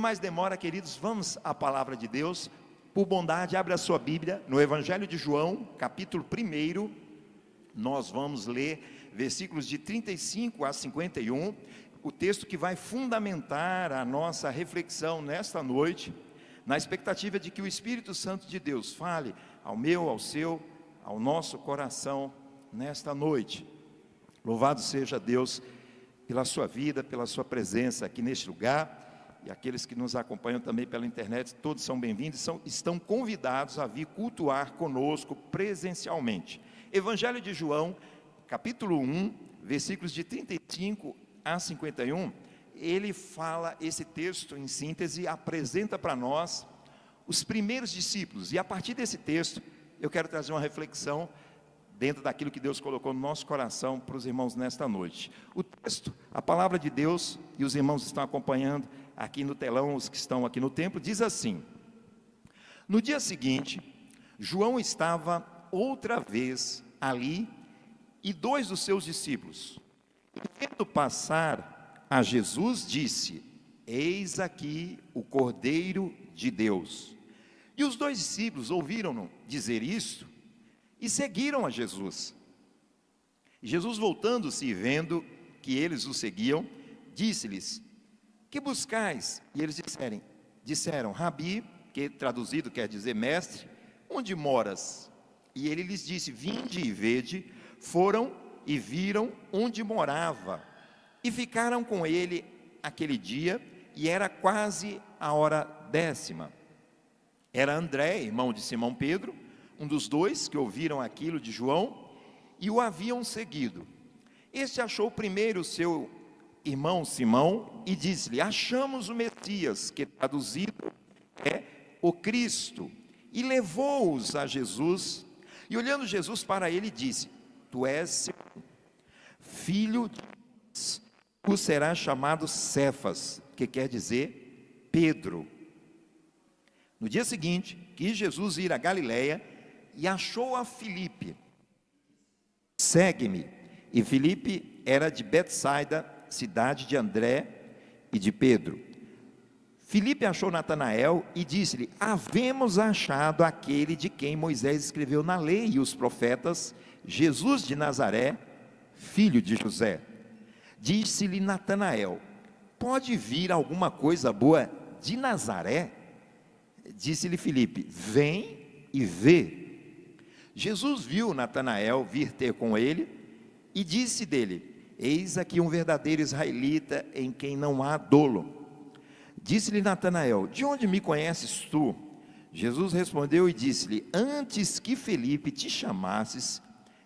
mais demora, queridos, vamos à palavra de Deus. Por bondade, abre a sua Bíblia no Evangelho de João, capítulo 1. Nós vamos ler versículos de 35 a 51, o texto que vai fundamentar a nossa reflexão nesta noite, na expectativa de que o Espírito Santo de Deus fale ao meu, ao seu, ao nosso coração nesta noite. Louvado seja Deus pela sua vida, pela sua presença aqui neste lugar, e aqueles que nos acompanham também pela internet, todos são bem-vindos, estão convidados a vir cultuar conosco presencialmente. Evangelho de João, capítulo 1, versículos de 35 a 51, ele fala esse texto em síntese, apresenta para nós os primeiros discípulos, e a partir desse texto, eu quero trazer uma reflexão dentro daquilo que Deus colocou no nosso coração para os irmãos nesta noite. O texto, a palavra de Deus, e os irmãos estão acompanhando aqui no telão, os que estão aqui no templo, diz assim: no dia seguinte, João estava outra vez ali, e 2 dos seus discípulos, vendo passar a Jesus, disse: eis aqui o Cordeiro de Deus. E os 2 discípulos ouviram-no dizer isto, e seguiram a Jesus. Jesus, voltando-se e vendo que eles o seguiam, disse-lhes: que buscais? E eles disseram: Rabi, que traduzido quer dizer mestre, onde moras? E ele lhes disse: vinde e vede. Foram e viram onde morava, e ficaram com ele aquele dia, e era quase a hora 10. Era André, irmão de Simão Pedro, um dos 2 que ouviram aquilo de João, e o haviam seguido. Este achou primeiro o seu irmão Simão, e disse-lhe: achamos o Messias, que traduzido é o Cristo, e levou-os a Jesus, e olhando Jesus para ele, disse: tu és filho de Deus, tu serás chamado Cefas, que quer dizer Pedro. No dia seguinte, quis Jesus ir a Galiléia, e achou a Filipe: segue-me. E Filipe era de Betsaida, cidade de André e de Pedro. Filipe achou Natanael e disse-lhe: havemos achado aquele de quem Moisés escreveu na lei e os profetas, Jesus de Nazaré, filho de José. Disse-lhe Natanael: pode vir alguma coisa boa de Nazaré? Disse-lhe Filipe: vem e vê. Jesus viu Natanael vir ter com ele, e disse dele: eis aqui um verdadeiro israelita, em quem não há dolo. Disse-lhe Natanael: de onde me conheces tu? Jesus respondeu e disse-lhe: antes que Filipe te chamasses,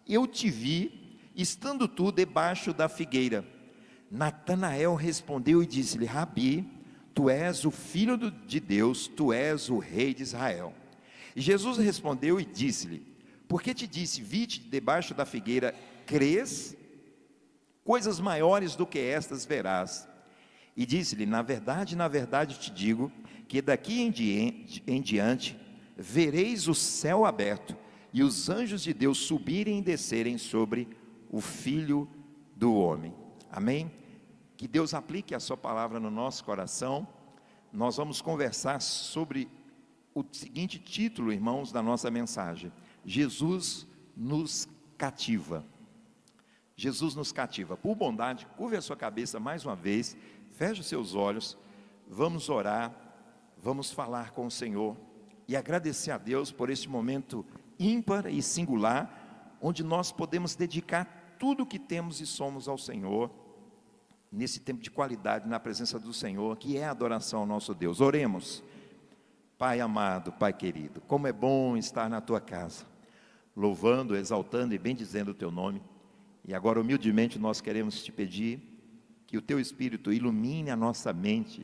eu te vi, estando tu debaixo da figueira. Natanael respondeu e disse-lhe: Rabi, tu és o Filho de Deus, tu és o Rei de Israel. E Jesus respondeu e disse-lhe: porque te disse, vi-te debaixo da figueira, crês? Coisas maiores do que estas verás. E disse-lhe: na verdade te digo, que daqui em diante, vereis o céu aberto, e os anjos de Deus subirem e descerem sobre o Filho do Homem. Amém? Que Deus aplique a sua palavra no nosso coração. Nós vamos conversar sobre o seguinte título, irmãos, da nossa mensagem: Jesus nos cativa. Jesus nos cativa. Por bondade, curve a sua cabeça mais uma vez, feche os seus olhos, vamos orar, vamos falar com o Senhor e agradecer a Deus por este momento ímpar e singular, onde nós podemos dedicar tudo o que temos e somos ao Senhor, nesse tempo de qualidade na presença do Senhor, que é a adoração ao nosso Deus. Oremos. Pai amado, Pai querido, como é bom estar na Tua casa, louvando, exaltando e bendizendo o Teu nome. E agora humildemente nós queremos Te pedir que o Teu Espírito ilumine a nossa mente,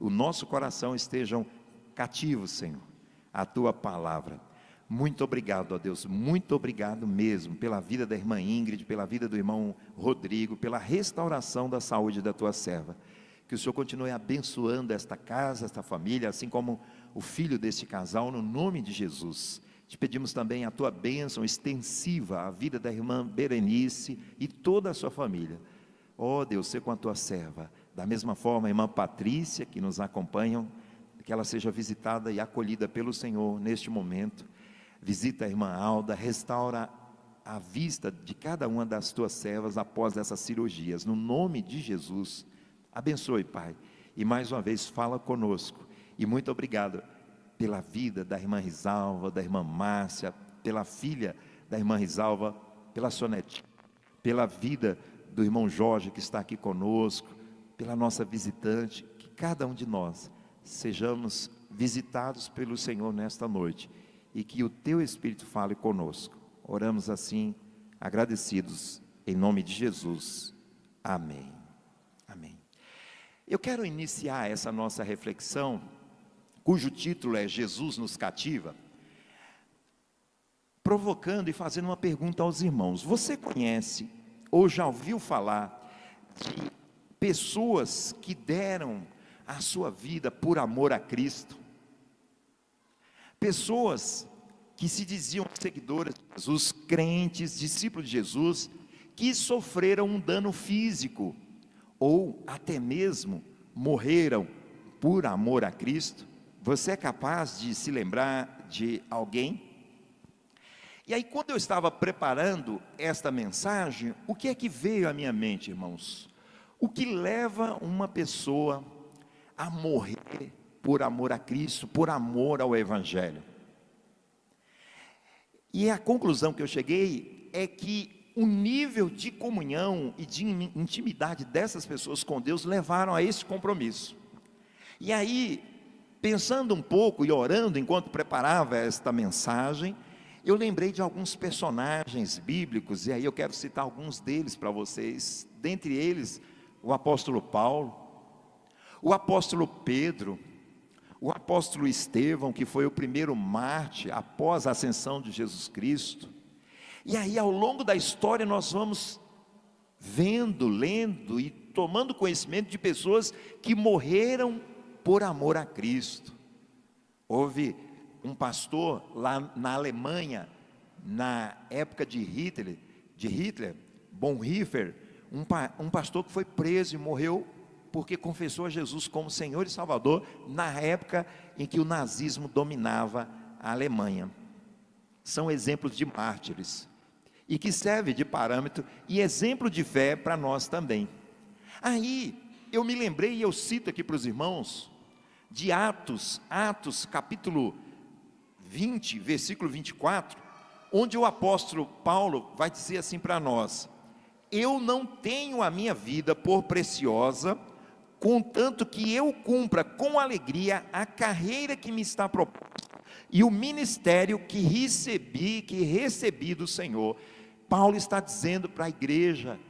o nosso coração estejam cativos, Senhor, à Tua palavra. Muito obrigado, ó Deus, muito obrigado mesmo, pela vida da irmã Ingrid, pela vida do irmão Rodrigo, pela restauração da saúde da Tua serva. Que o Senhor continue abençoando esta casa, esta família, assim como o filho deste casal, no nome de Jesus. Te pedimos também a Tua bênção extensiva à vida da irmã Berenice e toda a sua família. Ó Deus, sê com a Tua serva, Da mesma forma, a irmã Patrícia, que nos acompanha, que ela seja visitada e acolhida pelo Senhor neste momento. Visita a irmã Alda, restaura a vista de cada uma das tuas servas após essas cirurgias. No nome de Jesus, abençoe, Pai. E mais uma vez, fala conosco. E muito obrigado pela vida da irmã Risalva, da irmã Márcia, pela filha da irmã Risalva, pela sua netinha, pela vida do irmão Jorge que está aqui conosco, pela nossa visitante, que cada um de nós sejamos visitados pelo Senhor nesta noite e que o teu Espírito fale conosco. Oramos assim, agradecidos, em nome de Jesus. Amém. Amém. Eu quero iniciar essa nossa reflexão, cujo título é Jesus nos cativa, provocando e fazendo uma pergunta aos irmãos. Você conhece ou já ouviu falar de pessoas que deram a sua vida por amor a Cristo? Pessoas que se diziam seguidoras de Jesus, crentes, discípulos de Jesus, que sofreram um dano físico, ou até mesmo morreram por amor a Cristo. Você é capaz de se lembrar de alguém? E aí, quando eu estava preparando esta mensagem, o que é que veio à minha mente, irmãos? O que leva uma pessoa a morrer por amor a Cristo, por amor ao Evangelho? E a conclusão que eu cheguei é que o nível de comunhão e de intimidade dessas pessoas com Deus levaram a esse compromisso. E aí, pensando um pouco e orando enquanto preparava esta mensagem, eu lembrei de alguns personagens bíblicos, e aí eu quero citar alguns deles para vocês. Dentre eles, o apóstolo Paulo, o apóstolo Pedro, o apóstolo Estevão, que foi o primeiro mártir após a ascensão de Jesus Cristo. E aí, ao longo da história, nós vamos vendo, lendo e tomando conhecimento de pessoas que morreram por amor a Cristo. Houve um pastor lá na Alemanha, na época de Hitler, Bonhoeffer, um pastor que foi preso e morreu porque confessou a Jesus como Senhor e Salvador, na época em que o nazismo dominava a Alemanha. São exemplos de mártires, e que serve de parâmetro e exemplo de fé para nós também. Aí, eu me lembrei, e eu cito aqui para os irmãos, de Atos capítulo 20, versículo 24, onde o apóstolo Paulo vai dizer assim para nós: eu não tenho a minha vida por preciosa, contanto que eu cumpra com alegria a carreira que me está proposta, e o ministério que recebi do Senhor. Paulo está dizendo para a igreja,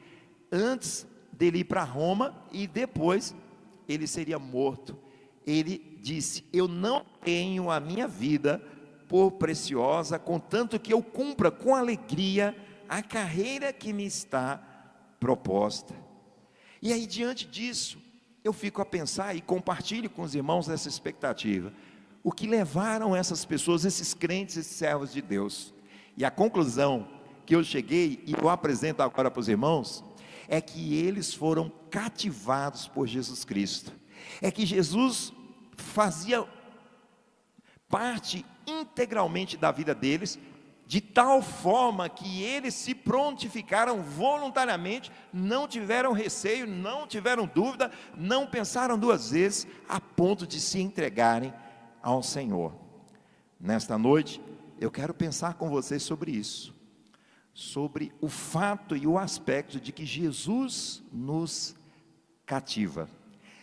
antes dele ir para Roma, e depois ele seria morto, ele disse: eu não tenho a minha vida por preciosa, contanto que eu cumpra com alegria a carreira que me está proposta. E aí, diante disso, eu fico a pensar e compartilho com os irmãos essa expectativa. O que levaram essas pessoas, esses crentes, esses servos de Deus? E a conclusão que eu cheguei, e eu apresento agora para os irmãos, é que eles foram cativados por Jesus Cristo. É que Jesus fazia parte integralmente da vida deles, de tal forma que eles se prontificaram voluntariamente, não tiveram receio, não tiveram dúvida, não pensaram duas vezes, a ponto de se entregarem ao Senhor. Nesta noite, eu quero pensar com vocês sobre isso, sobre o fato e o aspecto de que Jesus nos cativa.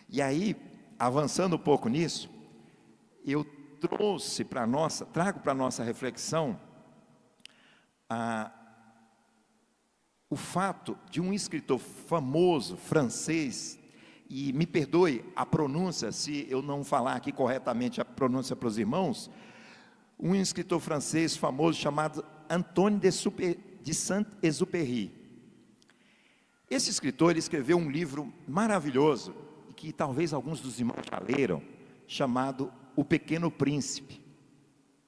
E aí, avançando um pouco nisso, eu trago para a nossa reflexão o fato de um escritor famoso, francês, e me perdoe a pronúncia, se eu não falar aqui corretamente a pronúncia para os irmãos, um escritor francês famoso chamado Antoine de Saint-Exupéry. Esse escritor, ele escreveu um livro maravilhoso, que talvez alguns dos irmãos já leram, chamado O Pequeno Príncipe.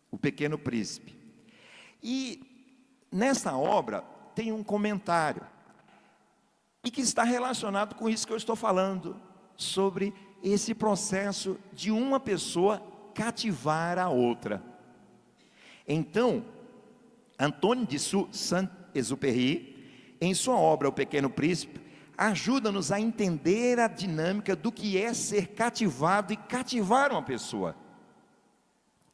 O Pequeno Príncipe. E nessa obra tem um comentário, e que está relacionado com isso que eu estou falando, sobre esse processo de uma pessoa cativar a outra. Então, Antônio de Saint-Exupéry, em sua obra O Pequeno Príncipe, ajuda-nos a entender a dinâmica do que é ser cativado e cativar uma pessoa.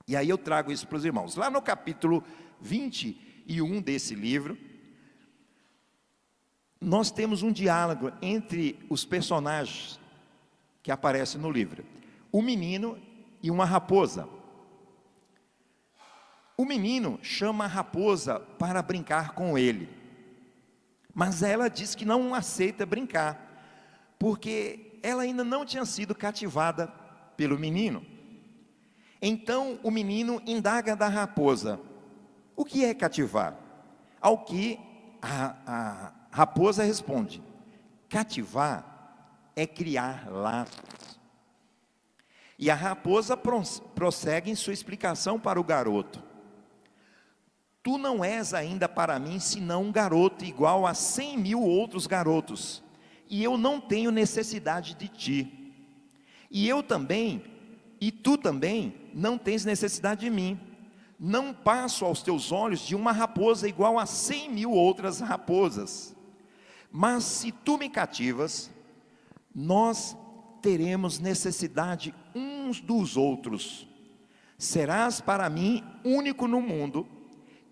E aí eu trago isso para os irmãos. Lá no capítulo 21 desse livro, nós temos um diálogo entre os personagens que aparecem no livro. O menino e uma raposa. O menino chama a raposa para brincar com ele, mas ela diz que não aceita brincar, porque ela ainda não tinha sido cativada pelo menino. Então o menino indaga da raposa: o que é cativar? Ao que a raposa responde: cativar é criar laços. E a raposa prossegue em sua explicação para o garoto: tu não és ainda para mim senão um garoto igual a 100.000 outros garotos, e eu não tenho necessidade de ti, e tu também não tens necessidade de mim. Não passo aos teus olhos de uma raposa igual a 100.000 outras raposas, mas se tu me cativas, nós teremos necessidade uns dos outros. Serás para mim único no mundo,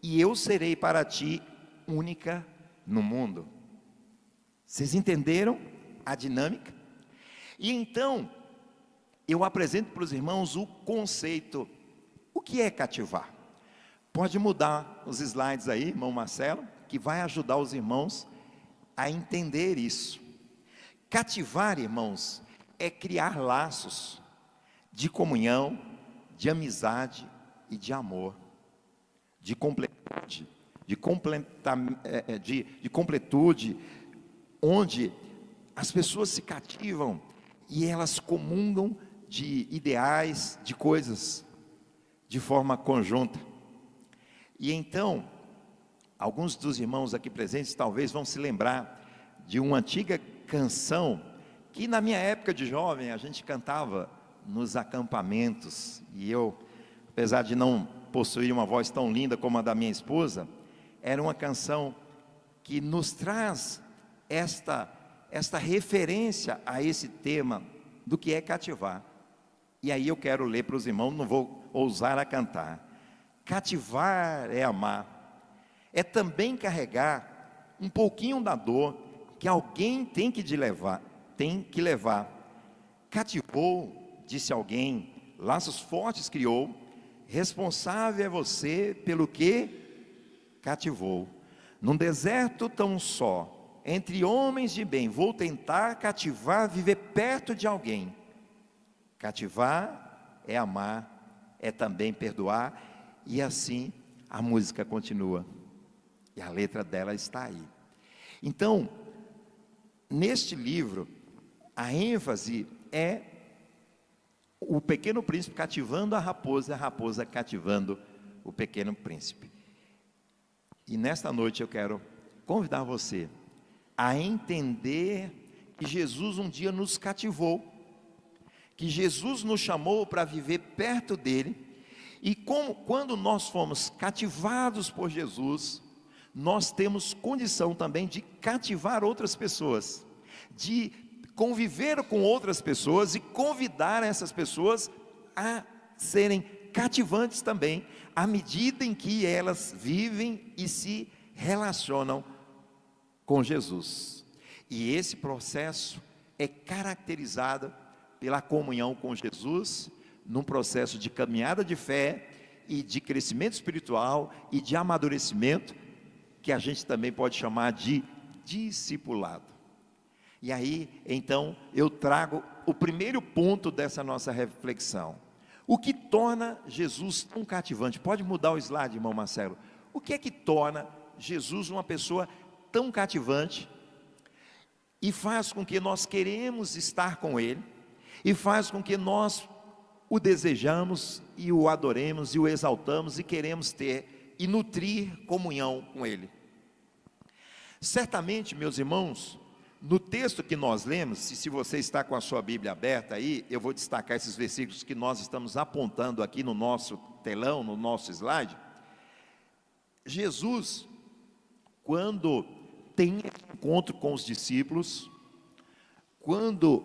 e eu serei para ti única no mundo. Vocês entenderam a dinâmica? E então, eu apresento para os irmãos o conceito. O que é cativar? Pode mudar os slides aí, irmão Marcelo, que vai ajudar os irmãos a entender isso. Cativar, irmãos, é criar laços de comunhão, de amizade e de amor, de completude, onde as pessoas se cativam e elas comungam de ideais, de coisas, de forma conjunta. E então, alguns dos irmãos aqui presentes talvez vão se lembrar de uma antiga canção que na minha época de jovem a gente cantava nos acampamentos, e eu, apesar de não possuir uma voz tão linda como a da minha esposa, era uma canção que nos traz esta referência a esse tema do que é cativar. E aí eu quero ler para os irmãos, não vou ousar a cantar. Cativar é amar, é também carregar um pouquinho da dor que alguém tem que levar. Cativou, disse alguém, laços fortes criou, responsável é você pelo que cativou. Num deserto tão só, entre homens de bem, vou tentar cativar, viver perto de alguém. Cativar é amar, é também perdoar, e assim a música continua, e a letra dela está aí. Então, neste livro, a ênfase é o pequeno príncipe cativando a raposa, e a raposa cativando o pequeno príncipe. E nesta noite eu quero convidar você a entender que Jesus um dia nos cativou, que Jesus nos chamou para viver perto dele, e quando nós fomos cativados por Jesus, nós temos condição também de cativar outras pessoas, de conviver com outras pessoas e convidar essas pessoas a serem cativantes também, à medida em que elas vivem e se relacionam com Jesus. E esse processo é caracterizado pela comunhão com Jesus, num processo de caminhada de fé e de crescimento espiritual e de amadurecimento, que a gente também pode chamar de discipulado. E aí, então, eu trago o primeiro ponto dessa nossa reflexão. O que torna Jesus tão cativante? Pode mudar o slide, irmão Marcelo. O que é que torna Jesus uma pessoa tão cativante e faz com que nós queremos estar com Ele, e faz com que nós o desejamos e o adoremos e o exaltamos e queremos ter e nutrir comunhão com Ele? Certamente, meus irmãos, No texto que nós lemos, se você está com a sua Bíblia aberta aí, eu vou destacar esses versículos que nós estamos apontando aqui no nosso telão, no nosso slide. Jesus, quando tem encontro com os discípulos, quando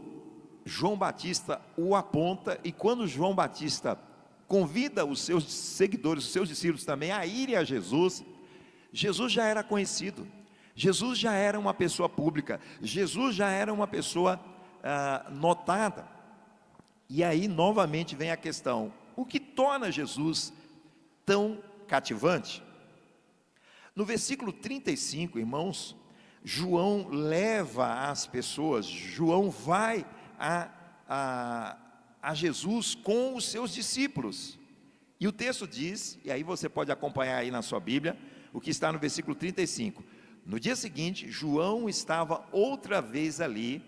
João Batista o aponta e quando João Batista convida os seus seguidores, os seus discípulos também a irem a Jesus, Jesus já era conhecido, Jesus já era uma pessoa pública, Jesus já era uma pessoa notada. E aí novamente vem a questão: o que torna Jesus tão cativante? No versículo 35, irmãos, João leva as pessoas, João vai a Jesus com os seus discípulos. E o texto diz, e aí você pode acompanhar aí na sua Bíblia, o que está no versículo 35. No dia seguinte, João estava outra vez ali,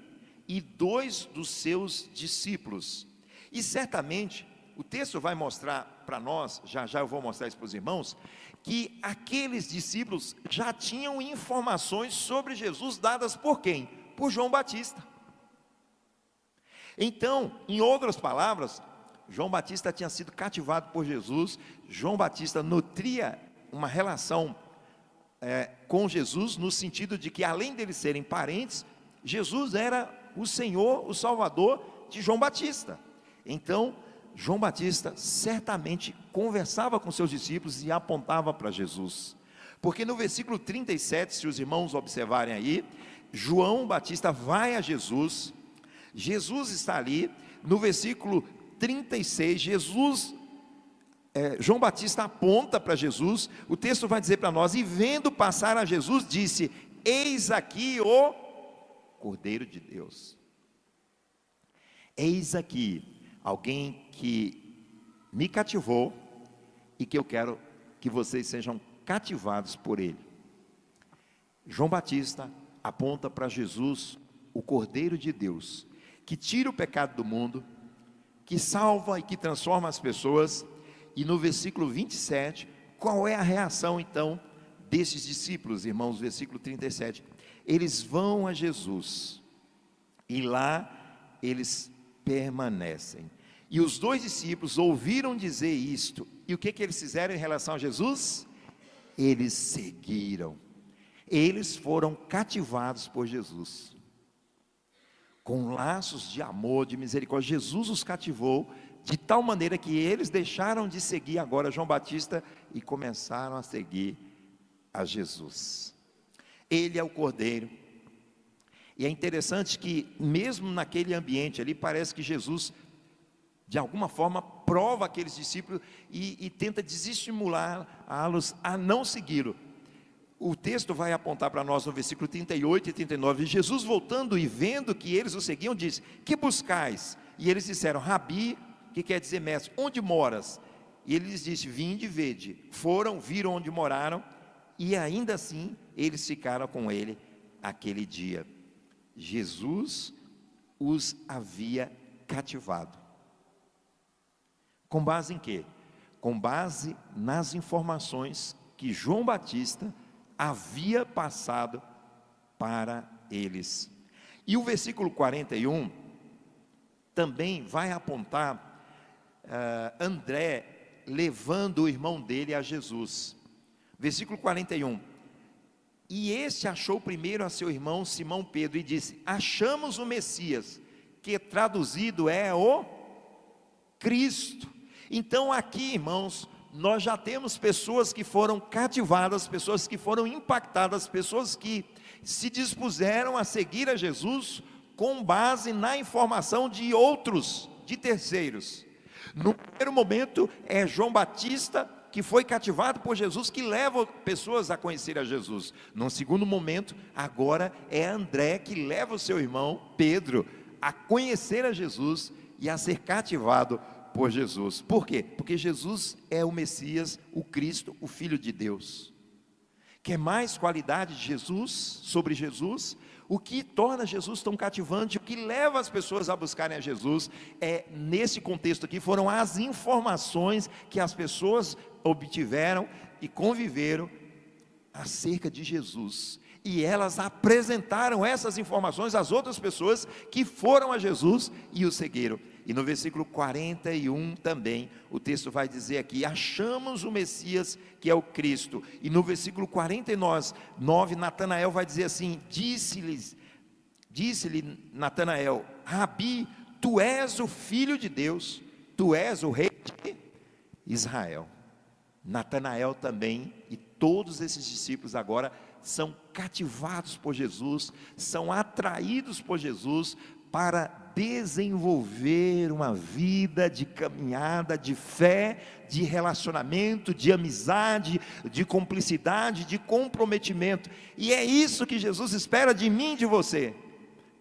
e 2 dos seus discípulos. E certamente, o texto vai mostrar para nós, já eu vou mostrar isso para os irmãos, que aqueles discípulos já tinham informações sobre Jesus dadas por quem? Por João Batista. Então, em outras palavras, João Batista tinha sido cativado por Jesus, João Batista nutria uma relação com Jesus, no sentido de que, além deles serem parentes, Jesus era o Senhor, o Salvador de João Batista. Então, João Batista certamente conversava com seus discípulos e apontava para Jesus, porque no versículo 37, se os irmãos observarem aí, João Batista vai a Jesus, Jesus está ali, no versículo 36, João Batista aponta para Jesus, o texto vai dizer para nós: e vendo passar a Jesus, disse: eis aqui o Cordeiro de Deus. Eis aqui alguém que me cativou e que eu quero que vocês sejam cativados por ele. João Batista aponta para Jesus, o Cordeiro de Deus, que tira o pecado do mundo, que salva e que transforma as pessoas. E no versículo 27, qual é a reação então desses discípulos, irmãos? Versículo 37, eles vão a Jesus, e lá eles permanecem. E os 2 discípulos ouviram dizer isto, e o que eles fizeram em relação a Jesus? Eles seguiram, eles foram cativados por Jesus, com laços de amor, de misericórdia. Jesus os cativou, de tal maneira que eles deixaram de seguir agora João Batista e começaram a seguir a Jesus. Ele é o Cordeiro. E é interessante que mesmo naquele ambiente ali, parece que Jesus, de alguma forma, prova aqueles discípulos e tenta desestimulá-los a não segui-lo. O texto vai apontar para nós no versículo 38 e 39, Jesus voltando e vendo que eles o seguiam, disse: que buscais? E eles disseram: Rabi, que quer dizer mestre, onde moras? E ele lhes disse: vinde e vede. Foram, viram onde moraram, e ainda assim eles ficaram com ele aquele dia. Jesus os havia cativado. Com base em quê? Com base nas informações que João Batista havia passado para eles. E o versículo 41 também vai apontar André levando o irmão dele a Jesus. Versículo 41, e este achou primeiro a seu irmão Simão Pedro e disse: achamos o Messias, que traduzido é o Cristo. Então aqui, irmãos, nós já temos pessoas que foram cativadas, pessoas que foram impactadas, pessoas que se dispuseram a seguir a Jesus com base na informação de outros, de terceiros. No primeiro momento é João Batista, que foi cativado por Jesus, que leva pessoas a conhecer a Jesus. Num segundo momento, agora é André, que leva o seu irmão Pedro a conhecer a Jesus e a ser cativado por Jesus. Por quê? Porque Jesus é o Messias, o Cristo, o Filho de Deus. Quer mais qualidade de Jesus, sobre Jesus? O que torna Jesus tão cativante, o que leva as pessoas a buscarem a Jesus, nesse contexto aqui, foram as informações que as pessoas obtiveram e conviveram acerca de Jesus. E elas apresentaram essas informações às outras pessoas que foram a Jesus e o seguiram. E no versículo 41 também, o texto vai dizer aqui: achamos o Messias, que é o Cristo. E no versículo 49, Natanael vai dizer assim: disse-lhe Natanael: Rabi, tu és o Filho de Deus, tu és o Rei de Israel. Natanael também, e todos esses discípulos agora são cativados por Jesus, são atraídos por Jesus para desenvolver uma vida de caminhada, de fé, de relacionamento, de amizade, de cumplicidade, de comprometimento. E é isso que Jesus espera de mim e de você.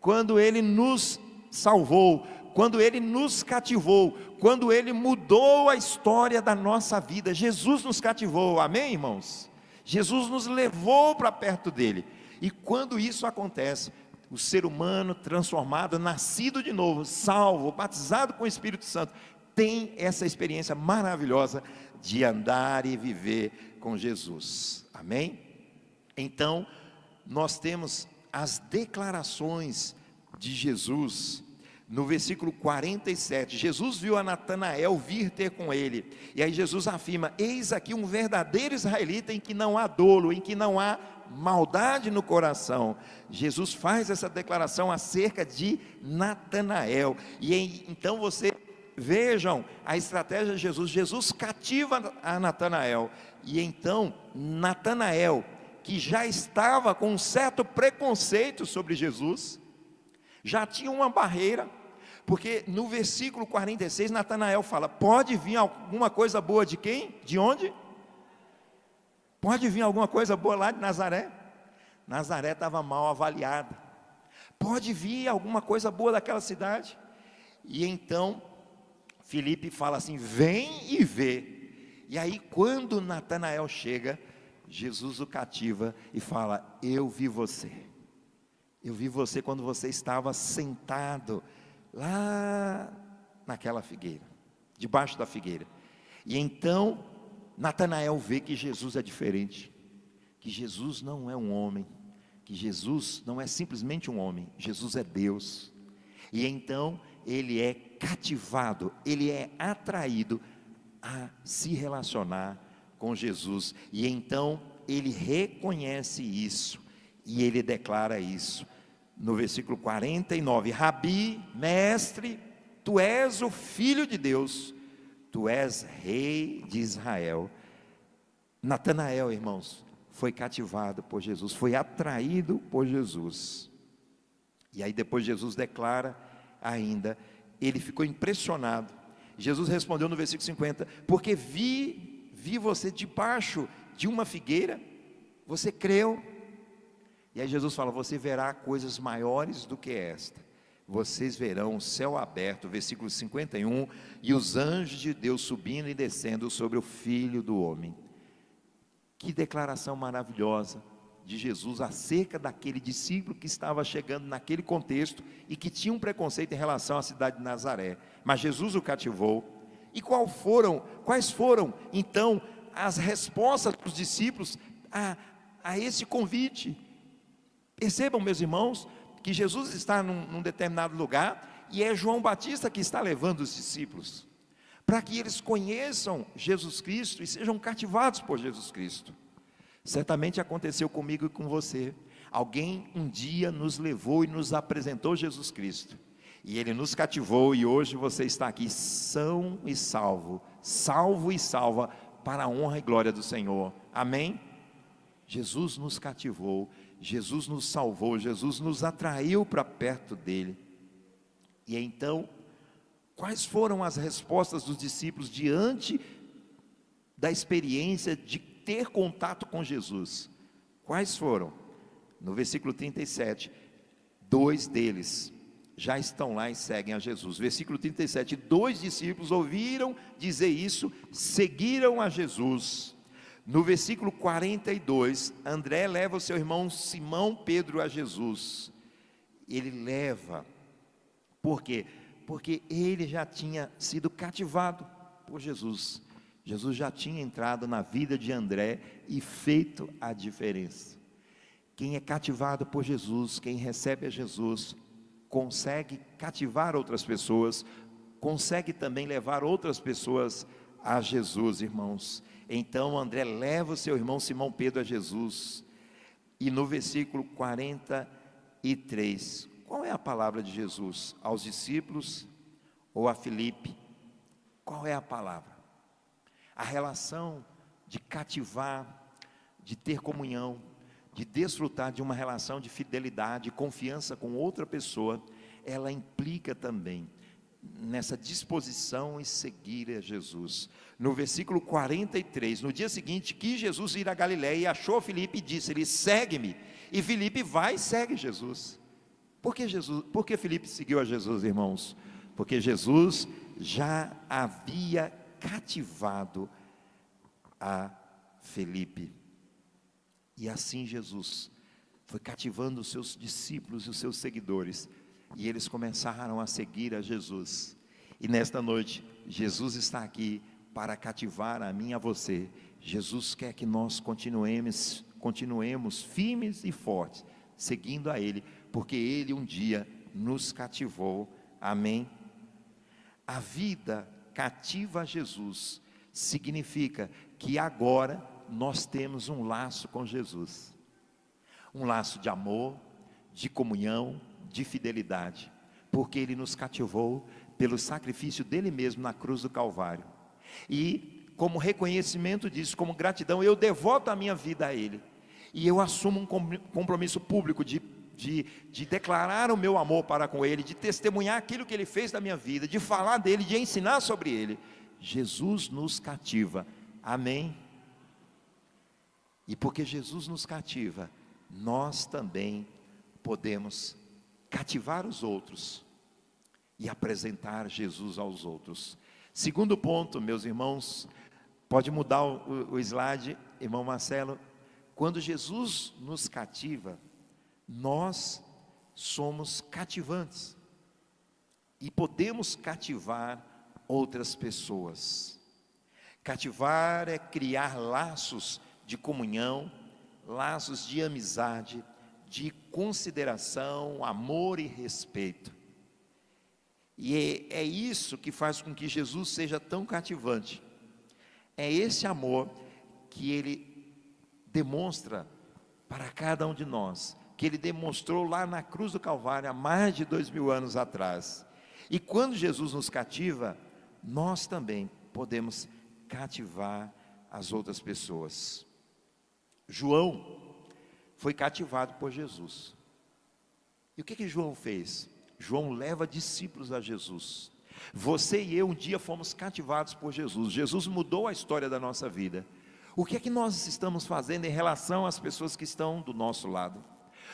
Quando Ele nos salvou, quando Ele nos cativou, quando Ele mudou a história da nossa vida, Jesus nos cativou, amém, irmãos? Jesus nos levou para perto dEle, e quando isso acontece, o ser humano transformado, nascido de novo, salvo, batizado com o Espírito Santo, tem essa experiência maravilhosa de andar e viver com Jesus, amém? Então, nós temos as declarações de Jesus. No versículo 47, Jesus viu a Natanael vir ter com ele, e aí Jesus afirma: eis aqui um verdadeiro israelita em que não há dolo, em que não há maldade no coração. Jesus faz essa declaração acerca de Natanael, então vejam a estratégia de Jesus. Jesus cativa a Natanael, e então Natanael, que já estava com um certo preconceito sobre Jesus, já tinha uma barreira, porque no versículo 46, Natanael fala: pode vir alguma coisa boa de quem? De onde? Pode vir alguma coisa boa lá de Nazaré? Nazaré estava mal avaliada. Pode vir alguma coisa boa daquela cidade? E então, Filipe fala assim: vem e vê. E aí quando Natanael chega, Jesus o cativa e fala: eu vi você. Eu vi você quando você estava sentado lá naquela figueira, debaixo da figueira. E então Natanael vê que Jesus é diferente, que Jesus não é um homem, que Jesus não é simplesmente um homem, Jesus é Deus. E então ele é cativado, ele é atraído a se relacionar com Jesus. E então ele reconhece isso, e ele declara isso no versículo 49: Rabi, mestre, tu és o Filho de Deus, tu és Rei de Israel. Natanael, irmãos, foi cativado por Jesus, foi atraído por Jesus. E aí depois Jesus declara ainda, ele ficou impressionado. Jesus respondeu no versículo 50: porque vi você debaixo de uma figueira, você creu? E aí Jesus fala: você verá coisas maiores do que esta. Vocês verão o céu aberto, versículo 51, e os anjos de Deus subindo e descendo sobre o Filho do Homem. Que declaração maravilhosa de Jesus acerca daquele discípulo que estava chegando naquele contexto e que tinha um preconceito em relação à cidade de Nazaré, mas Jesus o cativou. E quais foram então as respostas dos discípulos a esse convite? Percebam, meus irmãos, que Jesus está num determinado lugar, e é João Batista que está levando os discípulos, para que eles conheçam Jesus Cristo e sejam cativados por Jesus Cristo. Certamente aconteceu comigo e com você. Alguém um dia nos levou e nos apresentou Jesus Cristo, e Ele nos cativou, e hoje você está aqui são e salvo e salva, para a honra e glória do Senhor, amém? Jesus nos cativou, Jesus nos salvou, Jesus nos atraiu para perto dEle. E então, quais foram as respostas dos discípulos diante da experiência de ter contato com Jesus? Quais foram? No versículo 37, 2 deles já estão lá e seguem a Jesus. Versículo 37, 2 discípulos ouviram dizer isso, seguiram a Jesus. No versículo 42, André leva o seu irmão Simão Pedro a Jesus. Ele leva, por quê? Porque ele já tinha sido cativado por Jesus. Jesus já tinha entrado na vida de André e feito a diferença. Quem é cativado por Jesus, quem recebe a Jesus, consegue cativar outras pessoas, consegue também levar outras pessoas a Jesus, irmãos. Então André leva o seu irmão Simão Pedro a Jesus. E no versículo 43, qual é a palavra de Jesus? Aos discípulos ou a Filipe? Qual é a palavra? A relação de cativar, de ter comunhão, de desfrutar de uma relação de fidelidade, confiança com outra pessoa, ela implica também nessa disposição em seguir a Jesus. No versículo 43, no dia seguinte, quis Jesus ir a Galiléia e achou Filipe e disse-lhe: segue-me. E Filipe vai e segue Jesus. Por que Filipe seguiu a Jesus, irmãos? Porque Jesus já havia cativado a Filipe. E assim Jesus foi cativando os seus discípulos e os seus seguidores, e eles começaram a seguir a Jesus. E nesta noite, Jesus está aqui para cativar a mim e a você. Jesus quer que nós continuemos firmes e fortes, seguindo a Ele, porque Ele um dia nos cativou. Amém? A vida cativa a Jesus significa que agora nós temos um laço com Jesus, um laço de amor, de comunhão, de fidelidade, porque Ele nos cativou pelo sacrifício dEle mesmo na cruz do Calvário. E como reconhecimento disso, como gratidão, eu devoto a minha vida a Ele, e eu assumo um compromisso público de declarar o meu amor para com Ele, de testemunhar aquilo que Ele fez na minha vida, de falar dEle, de ensinar sobre Ele. Jesus nos cativa. Amém? E porque Jesus nos cativa, nós também podemos cativar os outros e apresentar Jesus aos outros. Segundo ponto, meus irmãos, pode mudar o slide, irmão Marcelo. Quando Jesus nos cativa, nós somos cativantes e podemos cativar outras pessoas. Cativar é criar laços de comunhão, laços de amizade, de consideração, amor e respeito. E é isso que faz com que Jesus seja tão cativante. É esse amor que Ele demonstra para cada um de nós, que Ele demonstrou lá na cruz do Calvário há mais de 2000 anos atrás. E quando Jesus nos cativa, nós também podemos cativar as outras pessoas. João foi cativado por Jesus. E o que João fez? João leva discípulos a Jesus. Você e eu um dia fomos cativados por Jesus. Jesus mudou a história da nossa vida. O que é que nós estamos fazendo em relação às pessoas que estão do nosso lado?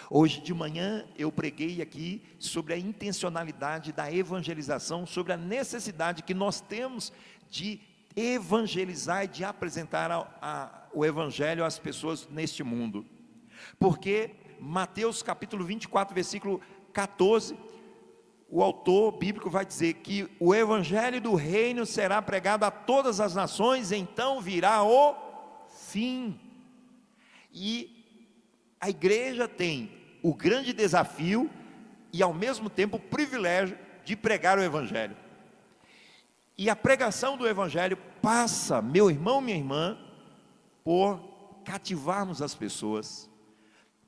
Hoje de manhã eu preguei aqui sobre a intencionalidade da evangelização, sobre a necessidade que nós temos de evangelizar e de apresentar o evangelho às pessoas neste mundo. Porque Mateus capítulo 24, versículo 14, o autor bíblico vai dizer que o evangelho do reino será pregado a todas as nações, então virá o fim. E a igreja tem o grande desafio e ao mesmo tempo o privilégio de pregar o evangelho. E a pregação do evangelho passa, meu irmão, minha irmã, por cativarmos as pessoas,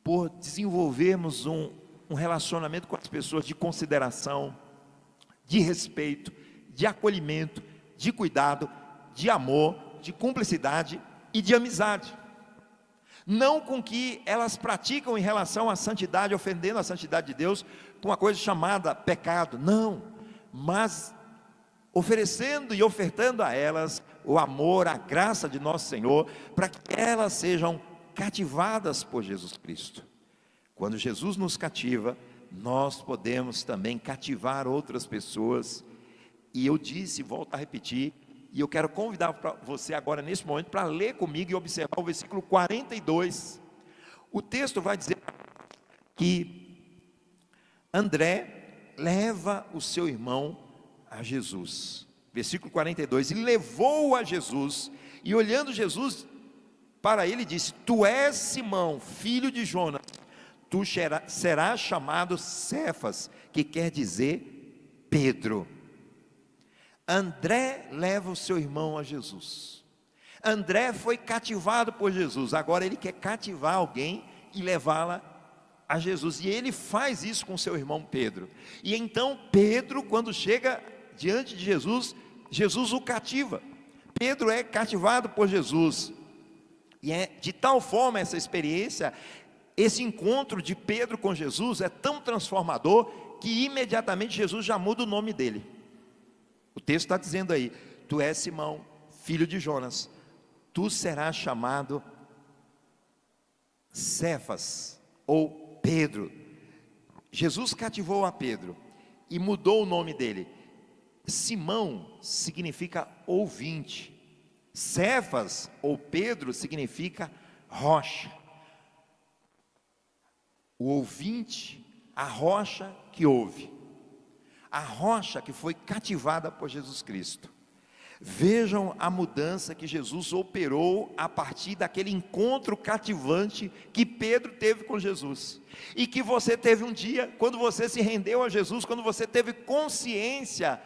por desenvolvermos um relacionamento com as pessoas de consideração, de respeito, de acolhimento, de cuidado, de amor, de cumplicidade e de amizade. Não com que elas praticam em relação à santidade, ofendendo a santidade de Deus, com uma coisa chamada pecado, não, mas oferecendo e ofertando a elas o amor, a graça de nosso Senhor, para que elas sejam cativadas por Jesus Cristo. Quando Jesus nos cativa, nós podemos também cativar outras pessoas. E eu disse, volto a repetir, e eu quero convidar você agora nesse momento para ler comigo e observar o versículo 42. O texto vai dizer que André leva o seu irmão a Jesus. Versículo 42, e levou-o a Jesus, e olhando Jesus para ele disse: tu és Simão, filho de Jonas, tu serás chamado Cefas, que quer dizer Pedro. André leva o seu irmão a Jesus. André foi cativado por Jesus, agora ele quer cativar alguém e levá-la a Jesus, e ele faz isso com seu irmão Pedro. E então Pedro, quando chega diante de Jesus, Jesus o cativa. Pedro é cativado por Jesus, e é de tal forma essa experiência, esse encontro de Pedro com Jesus é tão transformador, que imediatamente Jesus já muda o nome dele. O texto está dizendo aí: tu és Simão, filho de Jonas, tu serás chamado Cefas, ou Pedro. Jesus cativou a Pedro e mudou o nome dele. Simão significa ouvinte, Cefas ou Pedro significa rocha. O ouvinte, a rocha que ouve, a rocha que foi cativada por Jesus Cristo. Vejam a mudança que Jesus operou a partir daquele encontro cativante que Pedro teve com Jesus, e que você teve um dia, quando você se rendeu a Jesus, quando você teve consciência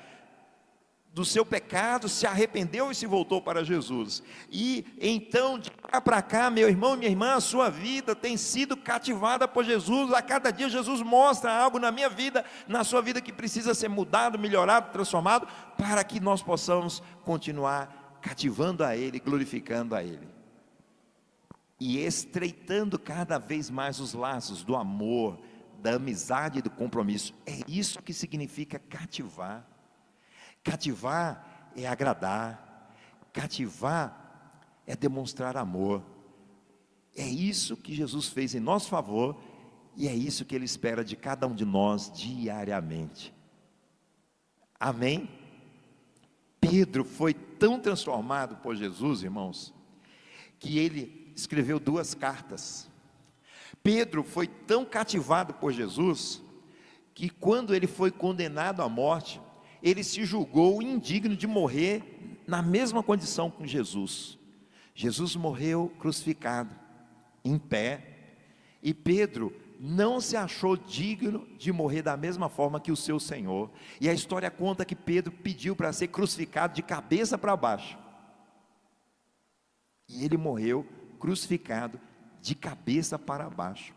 do seu pecado, se arrependeu e se voltou para Jesus. E então, de cá para cá, meu irmão e minha irmã, a sua vida tem sido cativada por Jesus. A cada dia Jesus mostra algo na minha vida, na sua vida, que precisa ser mudado, melhorado, transformado, para que nós possamos continuar cativando a Ele, glorificando a Ele, e estreitando cada vez mais os laços do amor, da amizade e do compromisso. É isso que significa cativar. Cativar é agradar, cativar é demonstrar amor. É isso que Jesus fez em nosso favor, e é isso que Ele espera de cada um de nós diariamente. Amém? Pedro foi tão transformado por Jesus, irmãos, que ele escreveu 2 cartas. Pedro foi tão cativado por Jesus, que quando ele foi condenado à morte, ele se julgou indigno de morrer na mesma condição com Jesus. Jesus morreu crucificado, em pé, e Pedro não se achou digno de morrer da mesma forma que o seu Senhor. E a história conta que Pedro pediu para ser crucificado de cabeça para baixo, e ele morreu crucificado de cabeça para baixo,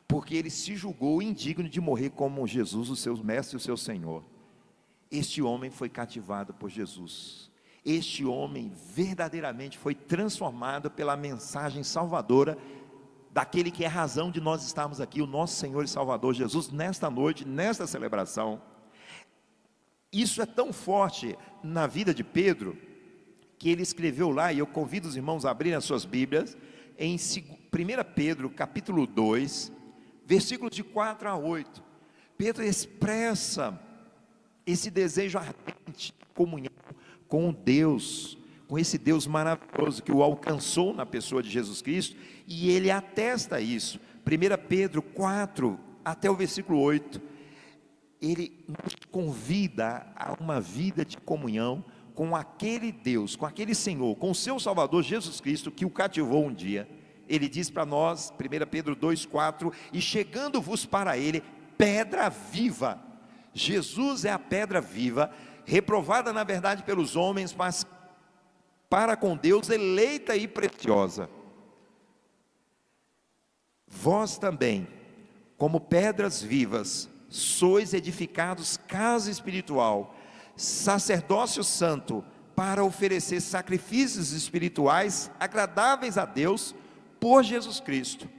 porque ele se julgou indigno de morrer como Jesus, o seu mestre e o seu Senhor. Este homem foi cativado por Jesus. Este homem verdadeiramente foi transformado pela mensagem salvadora daquele que é a razão de nós estarmos aqui, o nosso Senhor e Salvador Jesus, nesta noite, nesta celebração. Isso é tão forte na vida de Pedro, que ele escreveu lá, e eu convido os irmãos a abrirem as suas Bíblias, em 1 Pedro, capítulo 2, versículos de 4 a 8. Pedro expressa esse desejo ardente de comunhão com Deus, com esse Deus maravilhoso que o alcançou na pessoa de Jesus Cristo, e ele atesta isso. 1 Pedro 4, até o versículo 8, ele nos convida a uma vida de comunhão com aquele Deus, com aquele Senhor, com o seu Salvador Jesus Cristo, que o cativou um dia. Ele diz para nós, 1 Pedro 2,4, e chegando-vos para ele, pedra viva. Jesus é a pedra viva, reprovada na verdade pelos homens, mas para com Deus eleita e preciosa. Vós também, como pedras vivas, sois edificados casa espiritual, sacerdócio santo, para oferecer sacrifícios espirituais agradáveis a Deus por Jesus Cristo.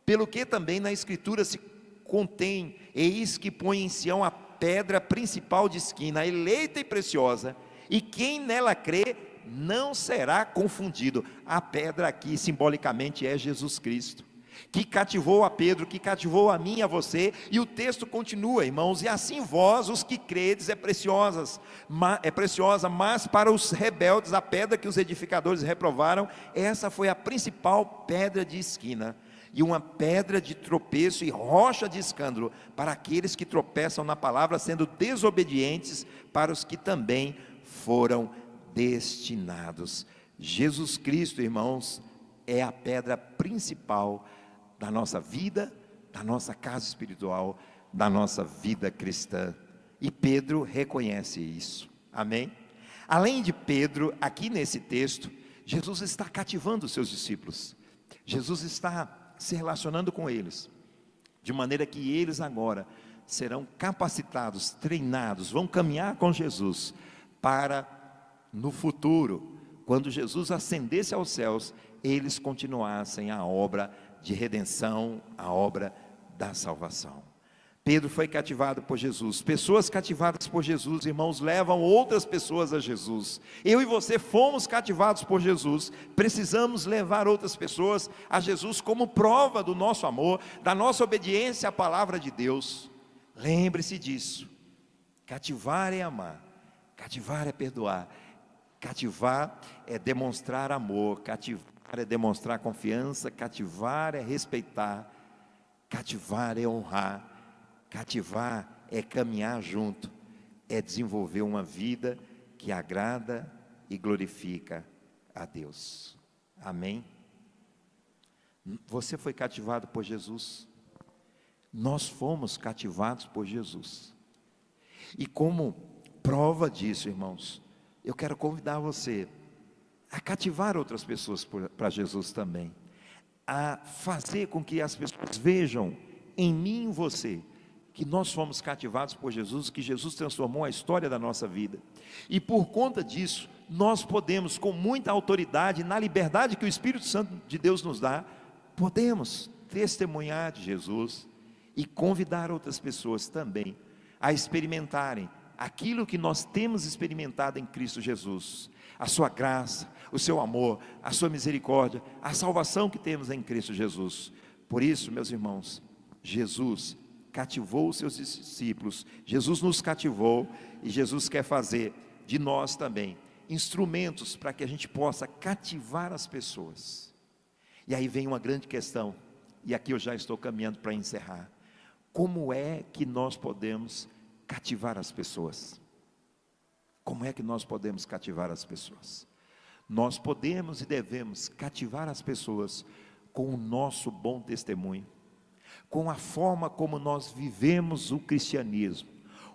Pelo que também na Escritura se contém: eis que põe em Sião a pedra principal de esquina, eleita e preciosa, e quem nela crê não será confundido. A pedra aqui simbolicamente é Jesus Cristo, que cativou a Pedro, que cativou a mim e a você. E o texto continua, irmãos: e assim vós, os que credes, é preciosa, mas para os rebeldes, a pedra que os edificadores reprovaram, essa foi a principal pedra de esquina, e uma pedra de tropeço e rocha de escândalo para aqueles que tropeçam na palavra, sendo desobedientes, para os que também foram destinados. Jesus Cristo, irmãos, é a pedra principal da nossa vida, da nossa casa espiritual, da nossa vida cristã. E Pedro reconhece isso, amém? Além de Pedro, aqui nesse texto, Jesus está cativando os seus discípulos, Jesus está se relacionando com eles, de maneira que eles agora serão capacitados, treinados, vão caminhar com Jesus, para no futuro, quando Jesus ascendesse aos céus, eles continuassem a obra de redenção, a obra da salvação. Pedro foi cativado por Jesus. Pessoas cativadas por Jesus, irmãos, levam outras pessoas a Jesus. Eu e você fomos cativados por Jesus. Precisamos levar outras pessoas a Jesus como prova do nosso amor, da nossa obediência à palavra de Deus. Lembre-se disso. Cativar é amar, cativar é perdoar, cativar é demonstrar amor, cativar é demonstrar confiança, cativar é respeitar, cativar é honrar. Cativar é caminhar junto, é desenvolver uma vida que agrada e glorifica a Deus. Amém? Você foi cativado por Jesus, nós fomos cativados por Jesus, e como prova disso, irmãos, eu quero convidar você a cativar outras pessoas para Jesus também, a fazer com que as pessoas vejam em mim e em você, que nós fomos cativados por Jesus, que Jesus transformou a história da nossa vida, e por conta disso, nós podemos, com muita autoridade, na liberdade que o Espírito Santo de Deus nos dá, podemos testemunhar de Jesus, e convidar outras pessoas também, a experimentarem aquilo que nós temos experimentado em Cristo Jesus, a sua graça, o seu amor, a sua misericórdia, a salvação que temos em Cristo Jesus. Por isso, meus irmãos, Jesus cativou os seus discípulos, Jesus nos cativou, e Jesus quer fazer de nós também instrumentos para que a gente possa cativar as pessoas. E aí vem uma grande questão, e aqui eu já estou caminhando para encerrar: como é que nós podemos cativar as pessoas? Como é que nós podemos cativar as pessoas? Nós podemos e devemos cativar as pessoas com o nosso bom testemunho, com a forma como nós vivemos o cristianismo,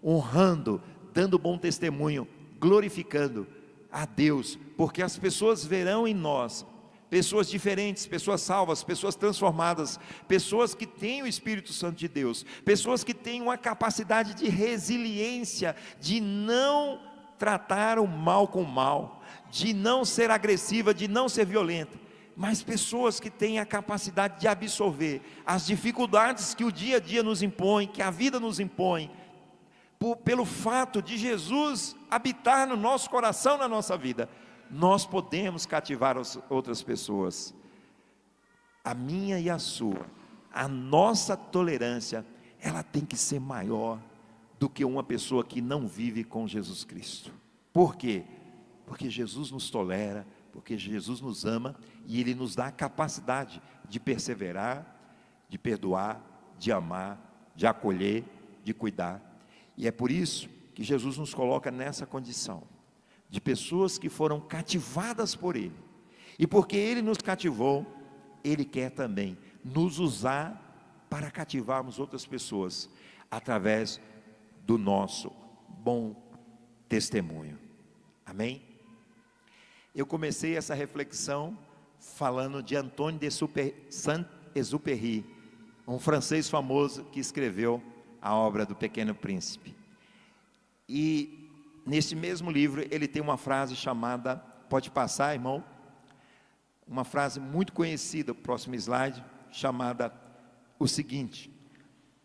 honrando, dando bom testemunho, glorificando a Deus, porque as pessoas verão em nós pessoas diferentes, pessoas salvas, pessoas transformadas, pessoas que têm o Espírito Santo de Deus, pessoas que têm uma capacidade de resiliência, de não tratar o mal com o mal, de não ser agressiva, de não ser violenta, mas pessoas que têm a capacidade de absorver as dificuldades que o dia a dia nos impõe, que a vida nos impõe, pelo fato de Jesus habitar no nosso coração, na nossa vida, nós podemos cativar outras pessoas. A minha e a sua, a nossa tolerância, ela tem que ser maior do que uma pessoa que não vive com Jesus Cristo. Por quê? Porque Jesus nos tolera, porque Jesus nos ama, e Ele nos dá a capacidade de perseverar, de perdoar, de amar, de acolher, de cuidar. E é por isso que Jesus nos coloca nessa condição, de pessoas que foram cativadas por Ele, e porque Ele nos cativou, Ele quer também nos usar para cativarmos outras pessoas, através do nosso bom testemunho. Amém? Eu comecei essa reflexão falando de Antoine de Saint-Exupéry, um francês famoso que escreveu a obra do Pequeno Príncipe. E nesse mesmo livro ele tem uma frase chamada, pode passar, irmão, uma frase muito conhecida, próximo slide, chamada o seguinte: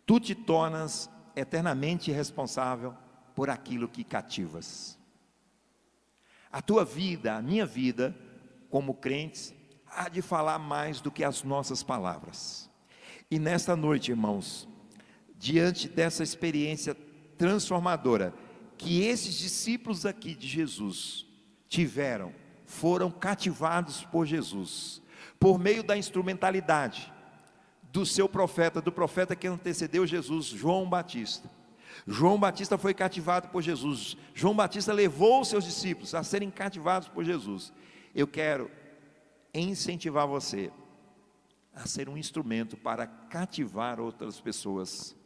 tu te tornas eternamente responsável por aquilo que cativas. A tua vida, a minha vida, como crentes, há de falar mais do que as nossas palavras. E nesta noite, irmãos, diante dessa experiência transformadora que esses discípulos aqui de Jesus tiveram, foram cativados por Jesus, por meio da instrumentalidade do seu profeta, do profeta que antecedeu Jesus, João Batista. João Batista foi cativado por Jesus, João Batista levou os seus discípulos a serem cativados por Jesus. Eu quero incentivar você a ser um instrumento para cativar outras pessoas,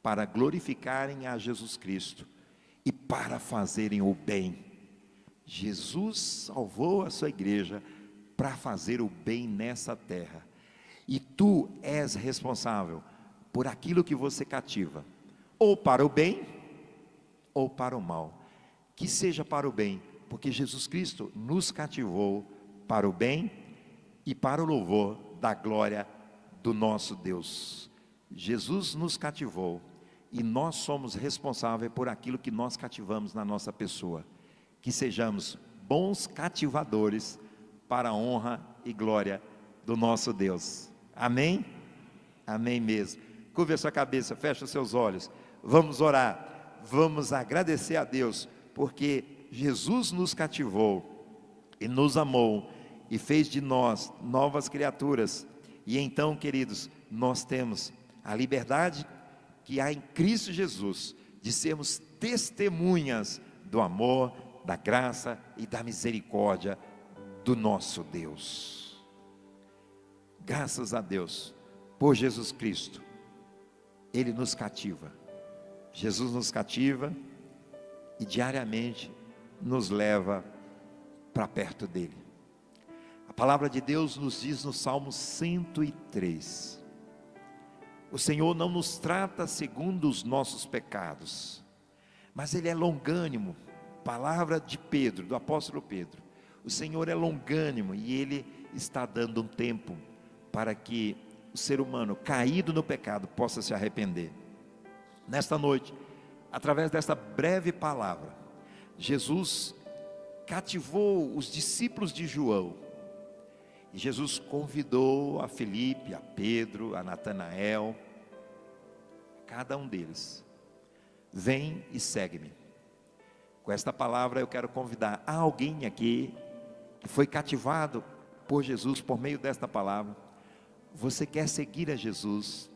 para glorificarem a Jesus Cristo e para fazerem o bem. Jesus salvou a sua igreja para fazer o bem nessa terra, e tu és responsável por aquilo que você cativa, ou para o bem, ou para o mal. Que seja para o bem, porque Jesus Cristo nos cativou para o bem e para o louvor da glória do nosso Deus. Jesus nos cativou e nós somos responsáveis por aquilo que nós cativamos na nossa pessoa. Que sejamos bons cativadores para a honra e glória do nosso Deus. Amém? Amém mesmo. Curva a sua cabeça, fecha os seus olhos. Vamos orar, vamos agradecer a Deus, porque Jesus nos cativou e nos amou e fez de nós novas criaturas. E então, queridos, nós temos a liberdade que há em Cristo Jesus de sermos testemunhas do amor, da graça e da misericórdia do nosso Deus. Graças a Deus por Jesus Cristo. Ele nos cativa. Jesus nos cativa e diariamente nos leva para perto dele. A palavra de Deus nos diz no Salmo 103: o Senhor não nos trata segundo os nossos pecados, mas Ele é longânimo. Palavra de Pedro, do apóstolo Pedro. O Senhor é longânimo e Ele está dando um tempo para que o ser humano caído no pecado possa se arrepender. Nesta noite, através desta breve palavra, Jesus cativou os discípulos de João. E Jesus convidou a Filipe, a Pedro, a Natanael, cada um deles: vem e segue-me. Com esta palavra eu quero convidar alguém aqui que foi cativado por Jesus por meio desta palavra. Você quer seguir a Jesus?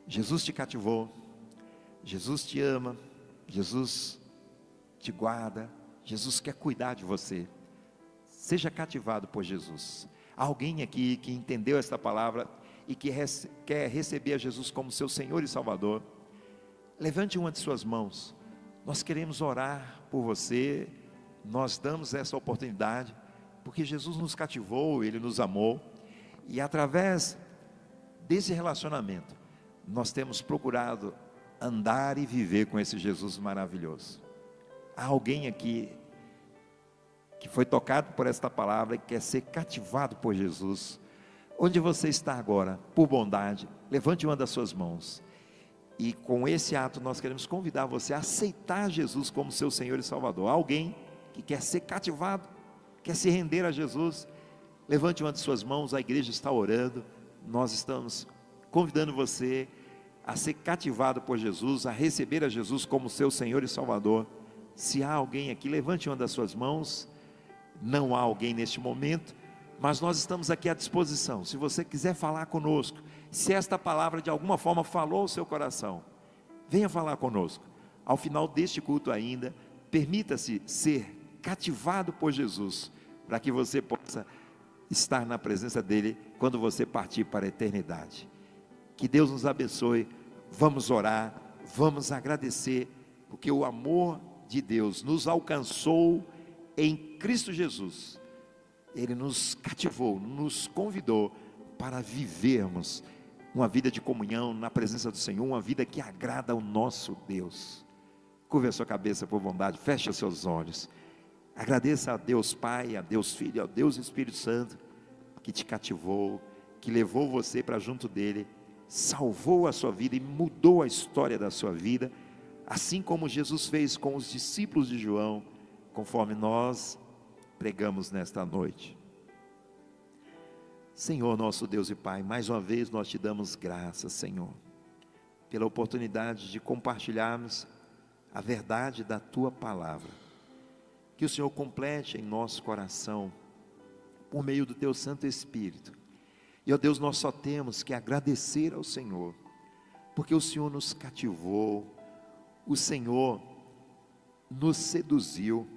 Jesus te cativou, Jesus te ama, Jesus te guarda, Jesus quer cuidar de você. Seja cativado por Jesus. Alguém aqui que entendeu esta palavra e que quer receber a Jesus como seu Senhor e Salvador, levante uma de suas mãos. Nós queremos orar por você. Nós damos essa oportunidade porque Jesus nos cativou, Ele nos amou, e através desse relacionamento nós temos procurado andar e viver com esse Jesus maravilhoso. Há alguém aqui que foi tocado por esta palavra e quer ser cativado por Jesus? Onde você está agora, por bondade, levante uma das suas mãos. E com esse ato nós queremos convidar você a aceitar Jesus como seu Senhor e Salvador. Alguém que quer ser cativado, quer se render a Jesus, levante uma de suas mãos. A igreja está orando. Nós estamos convidando você a ser cativado por Jesus, a receber a Jesus como seu Senhor e Salvador. Se há alguém aqui, levante uma das suas mãos. Não há alguém neste momento, mas nós estamos aqui à disposição. Se você quiser falar conosco, se esta palavra de alguma forma falou ao seu coração, venha falar conosco. Ao final deste culto ainda, permita-se ser cativado por Jesus, para que você possa estar na presença dEle quando você partir para a eternidade. Que Deus nos abençoe. Vamos orar, vamos agradecer, porque o amor de Deus nos alcançou em Cristo Jesus. Ele nos cativou, nos convidou para vivermos uma vida de comunhão na presença do Senhor, uma vida que agrada ao nosso Deus. Curva a sua cabeça por bondade, feche os seus olhos. Agradeça a Deus Pai, a Deus Filho, a Deus Espírito Santo, que te cativou, que levou você para junto dele, salvou a sua vida e mudou a história da sua vida, assim como Jesus fez com os discípulos de João, conforme nós pregamos nesta noite. Senhor, nosso Deus e Pai, mais uma vez nós te damos graças, Senhor, pela oportunidade de compartilharmos a verdade da tua palavra. Que o Senhor complete em nosso coração, por meio do teu Santo Espírito. E, ó Deus, nós só temos que agradecer ao Senhor, porque o Senhor nos cativou, o Senhor nos seduziu,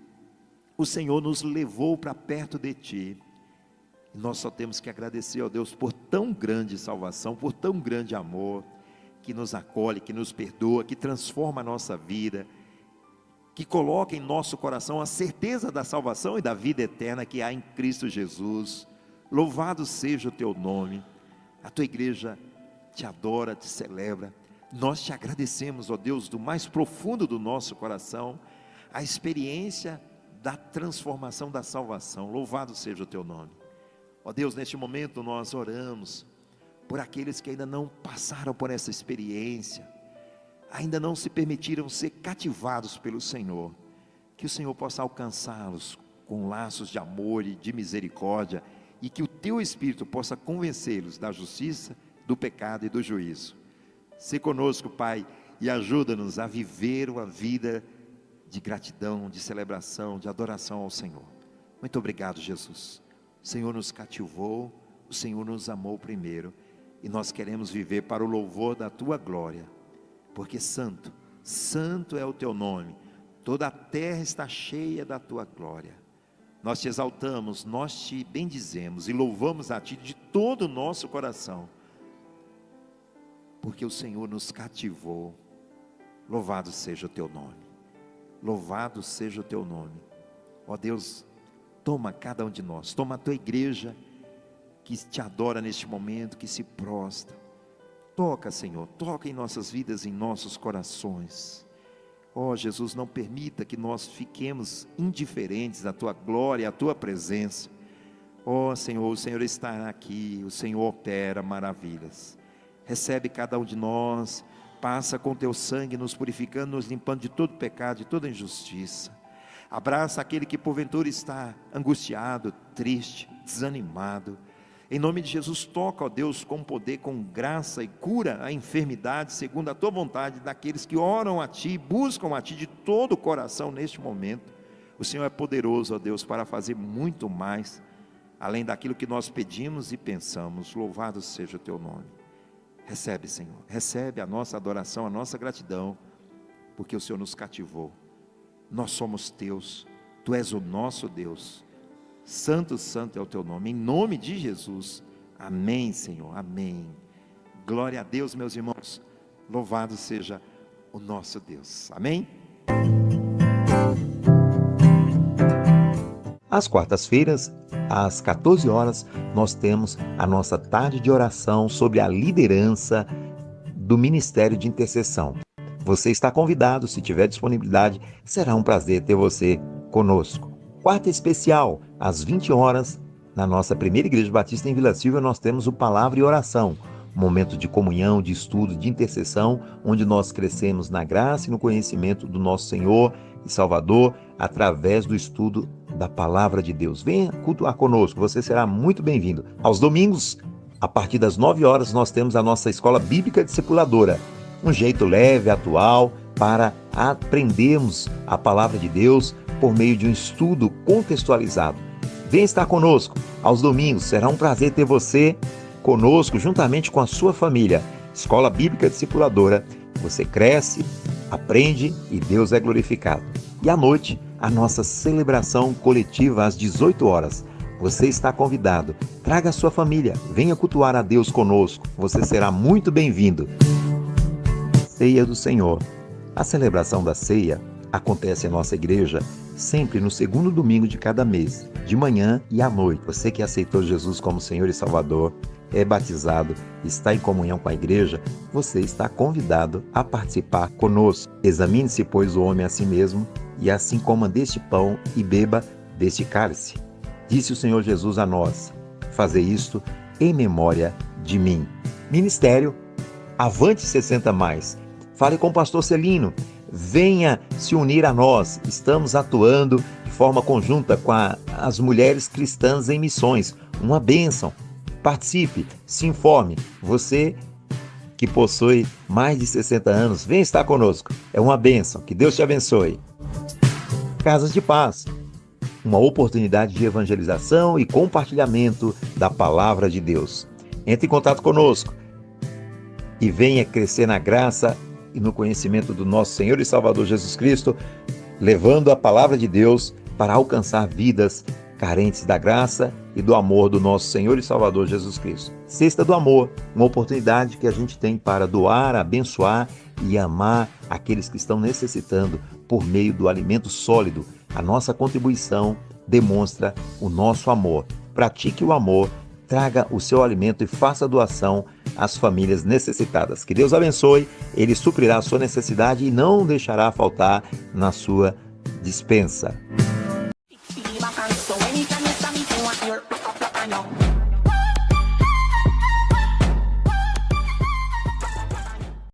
o Senhor nos levou para perto de ti. E nós só temos que agradecer, ó Deus, por tão grande salvação, por tão grande amor, que nos acolhe, que nos perdoa, que transforma a nossa vida, que coloca em nosso coração a certeza da salvação e da vida eterna que há em Cristo Jesus. Louvado seja o teu nome. A tua igreja te adora, te celebra. Nós te agradecemos, ó Deus, do mais profundo do nosso coração, a experiência da transformação da salvação. Louvado seja o teu nome. Ó Deus, neste momento nós oramos por aqueles que ainda não passaram por essa experiência, ainda não se permitiram ser cativados pelo Senhor, que o Senhor possa alcançá-los com laços de amor e de misericórdia, e que o teu Espírito possa convencê-los da justiça, do pecado e do juízo. Se conosco, Pai, e ajuda-nos a viver uma vida de gratidão, de celebração, de adoração ao Senhor. Muito obrigado, Jesus. O Senhor nos cativou, o Senhor nos amou primeiro, e nós queremos viver para o louvor da tua glória, porque santo, santo é o teu nome, toda a terra está cheia da tua glória. Nós te exaltamos, nós te bendizemos e louvamos a ti de todo o nosso coração, porque o Senhor nos cativou. Louvado seja o teu nome, louvado seja o teu nome. Ó Deus, toma cada um de nós, toma a tua igreja que te adora neste momento, que se prostra. Toca, Senhor, toca em nossas vidas, em nossos corações. Ó Jesus, não permita que nós fiquemos indiferentes à tua glória, à tua presença. Ó Senhor, o Senhor está aqui, o Senhor opera maravilhas. Recebe cada um de nós, passa com teu sangue, nos purificando, nos limpando de todo pecado, de toda injustiça. Abraça aquele que porventura está angustiado, triste, desanimado. Em nome de Jesus, toca, ó Deus, com poder, com graça, e cura a enfermidade, segundo a tua vontade, daqueles que oram a ti, buscam a ti de todo o coração neste momento. O Senhor é poderoso, ó Deus, para fazer muito mais, além daquilo que nós pedimos e pensamos. Louvado seja o teu nome. Recebe, Senhor, recebe a nossa adoração, a nossa gratidão, porque o Senhor nos cativou. Nós somos teus, tu és o nosso Deus. Santo, santo é o teu nome, em nome de Jesus. Amém, Senhor, amém. Glória a Deus, meus irmãos. Louvado seja o nosso Deus. Amém. Às quartas-feiras, às 14 horas, nós temos a nossa tarde de oração sobre a liderança do Ministério de Intercessão. Você está convidado, se tiver disponibilidade, será um prazer ter você conosco. Quarta especial, às 20 horas, na nossa primeira Igreja Batista em Vila Silva, nós temos o Palavra e Oração, um momento de comunhão, de estudo, de intercessão, onde nós crescemos na graça e no conhecimento do nosso Senhor e Salvador, através do estudo da Palavra de Deus. Venha cultuar conosco, você será muito bem-vindo. Aos domingos, a partir das 9 horas, nós temos a nossa Escola Bíblica Discipuladora, um jeito leve, atual, para aprendermos a Palavra de Deus por meio de um estudo contextualizado. Venha estar conosco aos domingos, será um prazer ter você conosco, juntamente com a sua família. Escola Bíblica Discipuladora, você cresce, aprende e Deus é glorificado. E à noite, a nossa celebração coletiva às 18 horas. Você está convidado, traga a sua família, venha cultuar a Deus conosco, você será muito bem-vindo. Ceia do Senhor. A celebração da ceia acontece em nossa igreja sempre no segundo domingo de cada mês, de manhã e à noite. Você que aceitou Jesus como Senhor e Salvador, é batizado, está em comunhão com a igreja, você está convidado a participar conosco. Examine-se, pois, o homem a si mesmo, e assim coma deste pão e beba deste cálice. Disse o Senhor Jesus a nós: fazei isto em memória de mim. Ministério Avante 60+. Fale com o pastor Celino. Venha se unir a nós. Estamos atuando de forma conjunta com as mulheres cristãs em missões. Uma bênção. Participe, se informe. Você que possui mais de 60 anos, vem estar conosco. É uma bênção. Que Deus te abençoe. Casas de Paz. Uma oportunidade de evangelização e compartilhamento da palavra de Deus. Entre em contato conosco e venha crescer na graça e no conhecimento do nosso Senhor e Salvador Jesus Cristo, levando a palavra de Deus para alcançar vidas carentes da graça e do amor do nosso Senhor e Salvador Jesus Cristo. Cesta do Amor, uma oportunidade que a gente tem para doar, abençoar e amar aqueles que estão necessitando por meio do alimento sólido. A nossa contribuição demonstra o nosso amor. Pratique o amor, traga o seu alimento e faça doação às famílias necessitadas. Que Deus abençoe, Ele suprirá a sua necessidade e não deixará faltar na sua despensa.